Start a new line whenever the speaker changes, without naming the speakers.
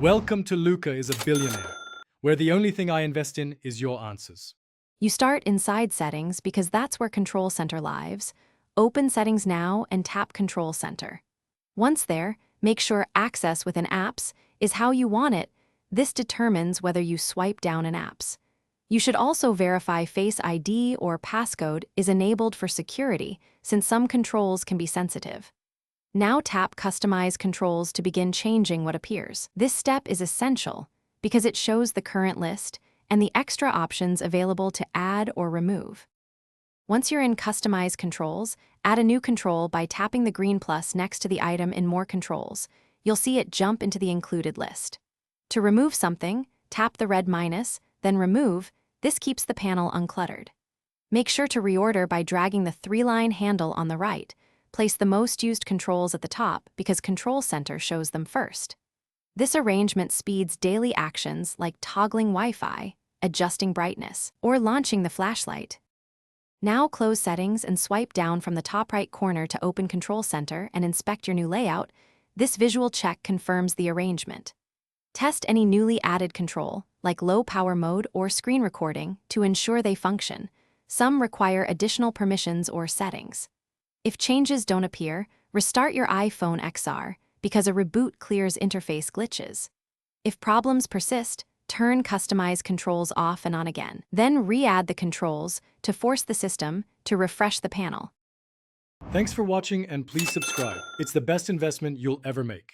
Welcome to Luca is a Billionaire, where the only thing I invest in is your answers.
You start inside Settings because that's where Control Center lives. Open Settings now and tap Control Center. Once there, make sure Access within Apps is how you want it. This determines whether you swipe down in apps. You should also verify Face ID or passcode is enabled for security, since some controls can be sensitive. Now tap Customize Controls to begin changing what appears. This step is essential because it shows the current list and the extra options available to add or remove. Once you're in Customize Controls, add a new control by tapping the green plus next to the item in More Controls. You'll see it jump into the included list. To remove something, tap the red minus, then Remove. This keeps the panel uncluttered. Make sure to reorder by dragging the three-line handle on the right. Place the most used controls at the top because Control Center shows them first. This arrangement speeds daily actions like toggling Wi-Fi, adjusting brightness, or launching the flashlight. Now close Settings and swipe down from the top right corner to open Control Center and inspect your new layout. This visual check confirms the arrangement. Test any newly added control, like low power mode or screen recording, to ensure they function. Some require additional permissions or settings. If changes don't appear, restart your iPhone XR, because a reboot clears interface glitches. If problems persist, turn Customize Controls off and on again. Then re-add the controls to force the system to refresh the panel.
Thanks for watching and please subscribe. It's the best investment you'll ever make.